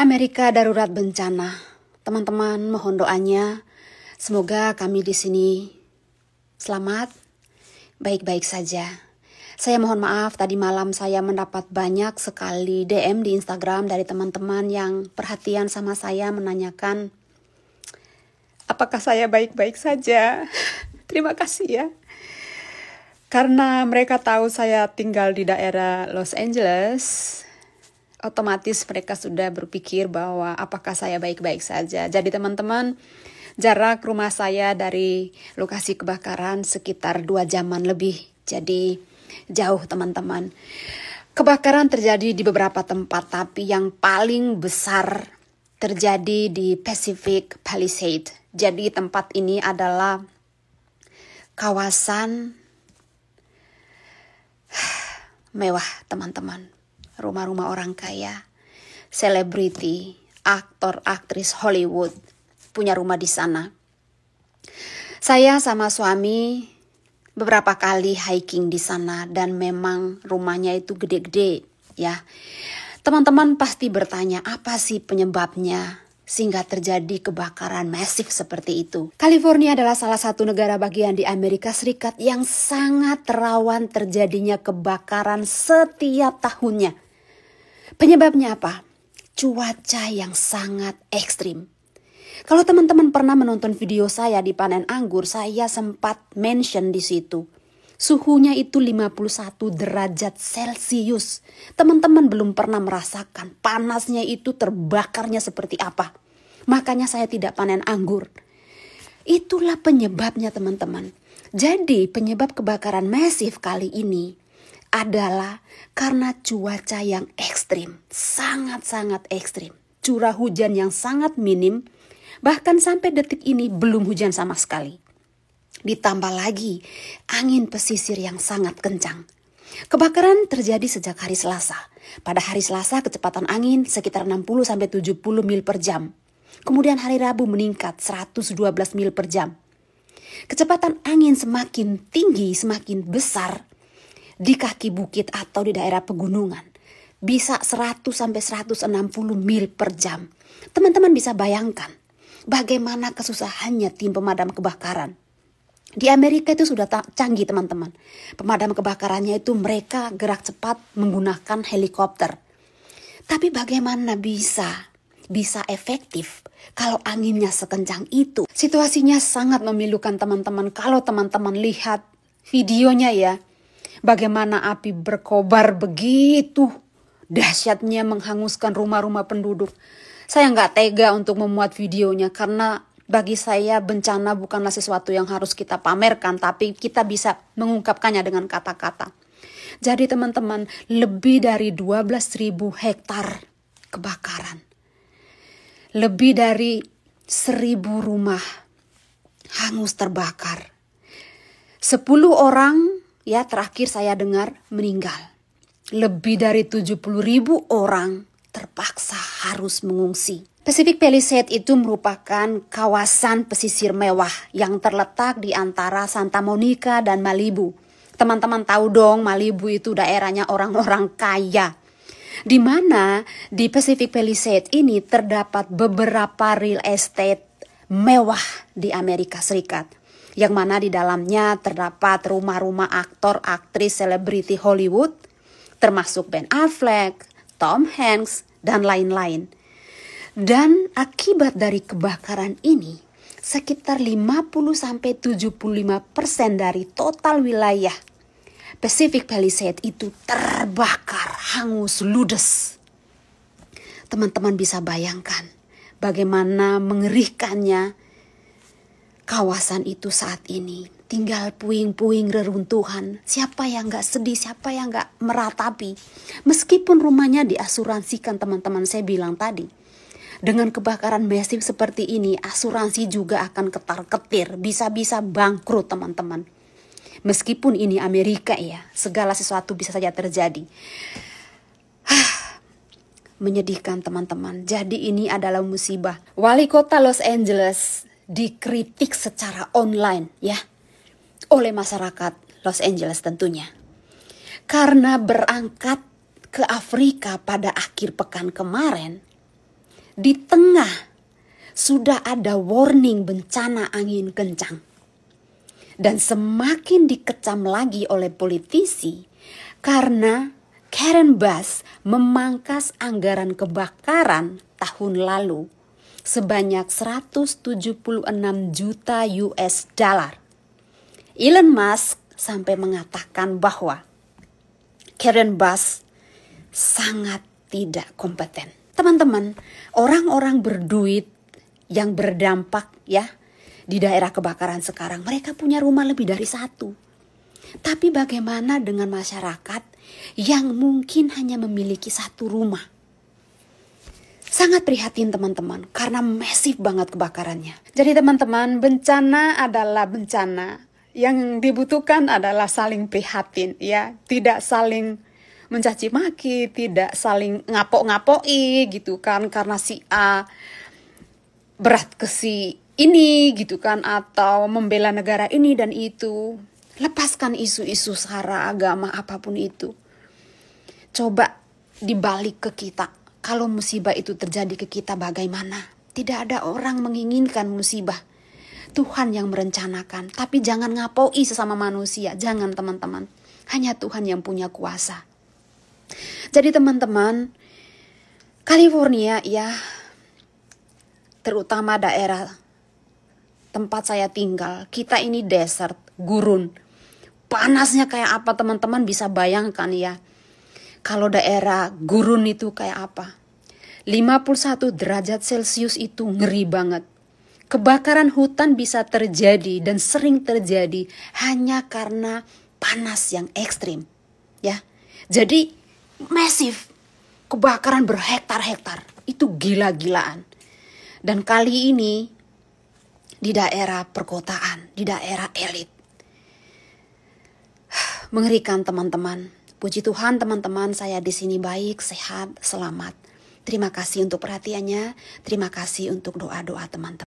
Amerika darurat bencana. Teman-teman mohon doanya. Semoga kami di sini selamat, baik-baik saja. Saya mohon maaf tadi malam saya mendapat banyak sekali DM di Instagram dari teman-teman yang perhatian sama saya menanyakan apakah saya baik-baik saja. Terima kasih ya. Karena mereka tahu saya tinggal di daerah Los Angeles, otomatis mereka sudah berpikir bahwa apakah saya baik-baik saja. Jadi teman-teman, jarak rumah saya dari lokasi kebakaran sekitar 2 jaman lebih. Jadi jauh teman-teman. Kebakaran terjadi di beberapa tempat, tapi yang paling besar terjadi di Pacific Palisades. Jadi tempat ini adalah kawasan mewah teman-teman. Rumah-rumah orang kaya, selebriti, aktor, aktris Hollywood punya rumah di sana. Saya sama suami beberapa kali hiking di sana dan memang rumahnya itu gede-gede ya. Teman-teman pasti bertanya apa sih penyebabnya sehingga terjadi kebakaran masif seperti itu. California adalah salah satu negara bagian di Amerika Serikat yang sangat rawan terjadinya kebakaran setiap tahunnya. Penyebabnya apa? Cuaca yang sangat ekstrim. Kalau teman-teman pernah menonton video saya di panen anggur, saya sempat mention di situ. Suhunya itu 51 derajat Celcius. Teman-teman belum pernah merasakan panasnya itu terbakarnya seperti apa. Makanya saya tidak panen anggur. Itulah penyebabnya teman-teman. Jadi penyebab kebakaran masif kali ini adalah karena cuaca yang ekstrim, sangat-sangat ekstrim. Curah hujan yang sangat minim, bahkan sampai detik ini belum hujan sama sekali. Ditambah lagi angin pesisir yang sangat kencang. Kebakaran terjadi sejak hari Selasa. Pada hari Selasa kecepatan angin sekitar 60-70 mil per jam. Kemudian hari Rabu meningkat 112 mil per jam. Kecepatan angin semakin tinggi, semakin besar di kaki bukit atau di daerah pegunungan. Bisa 100-160 mil per jam. Teman-teman bisa bayangkan bagaimana kesusahannya tim pemadam kebakaran. Di Amerika itu sudah canggih teman-teman. Pemadam kebakarannya itu mereka gerak cepat menggunakan helikopter. Tapi bagaimana bisa efektif kalau anginnya sekencang itu? Situasinya sangat memilukan teman-teman. Kalau teman-teman lihat videonya ya, bagaimana api berkobar begitu dahsyatnya menghanguskan rumah-rumah penduduk. Saya nggak tega untuk memuat videonya karena bagi saya bencana bukanlah sesuatu yang harus kita pamerkan, tapi kita bisa mengungkapkannya dengan kata-kata. Jadi teman-teman, lebih dari 12.000 hektar kebakaran. Lebih dari 1.000 rumah hangus terbakar. 10 orang ya terakhir saya dengar meninggal. Lebih dari 70.000 orang terpaksa harus mengungsi. Pacific Palisades itu merupakan kawasan pesisir mewah yang terletak di antara Santa Monica dan Malibu. Teman-teman tahu dong Malibu itu daerahnya orang-orang kaya. Di mana di Pacific Palisades ini terdapat beberapa real estate mewah di Amerika Serikat. Yang mana di dalamnya terdapat rumah-rumah aktor, aktris, selebriti Hollywood, termasuk Ben Affleck, Tom Hanks, dan lain-lain. Dan akibat dari kebakaran ini, sekitar 50-75% dari total wilayah Pacific Palisades itu terbakar, hangus, ludes. Teman-teman bisa bayangkan bagaimana mengerikannya kawasan itu saat ini. Tinggal puing-puing reruntuhan. Siapa yang gak sedih, siapa yang gak meratapi. Meskipun rumahnya diasuransikan teman-teman saya bilang tadi. Dengan kebakaran masif seperti ini, asuransi juga akan ketar-ketir. Bisa-bisa bangkrut teman-teman. Meskipun ini Amerika ya, segala sesuatu bisa saja terjadi. Menyedihkan teman-teman. Jadi ini adalah musibah. Wali kota Los Angeles dikritik secara online ya. Oleh masyarakat Los Angeles tentunya. Karena berangkat ke Afrika pada akhir pekan kemarin, di tengah sudah ada warning bencana angin kencang. Dan semakin dikecam lagi oleh politisi karena Karen Bass memangkas anggaran kebakaran tahun lalu sebanyak 176 juta US dollar. Elon Musk sampai mengatakan bahwa Karen Bass sangat tidak kompeten. Teman-teman, orang-orang berduit yang berdampak ya di daerah kebakaran sekarang, mereka punya rumah lebih dari satu. Tapi bagaimana dengan masyarakat yang mungkin hanya memiliki satu rumah? Sangat prihatin teman-teman, karena masif banget kebakarannya. Jadi teman-teman, bencana adalah bencana. Yang dibutuhkan adalah saling prihatin ya, tidak saling mencaci maki, tidak saling ngapok-ngapoi gitu kan, karena si A berat ke si ini gitu kan, atau membela negara ini dan itu. Lepaskan isu-isu sara, agama, apapun itu. Coba dibalik ke kita. Kalau musibah itu terjadi ke kita bagaimana? Tidak ada orang menginginkan musibah. Tuhan yang merencanakan. Tapi jangan ngapoi sesama manusia. Jangan teman-teman. Hanya Tuhan yang punya kuasa. Jadi teman-teman, California ya, terutama daerah tempat saya tinggal, kita ini desert, gurun. Panasnya kayak apa teman-teman bisa bayangkan ya. Kalau daerah gurun itu kayak apa? 51 derajat Celcius itu ngeri banget. Kebakaran hutan bisa terjadi dan sering terjadi hanya karena panas yang ekstrim. Ya. Jadi masif. Kebakaran berhektar-hektar. Itu gila-gilaan. Dan kali ini di daerah perkotaan, di daerah elit. Mengerikan teman-teman. Puji Tuhan teman-teman, saya di sini baik, sehat, selamat. Terima kasih untuk perhatiannya. Terima kasih untuk doa-doa teman-teman.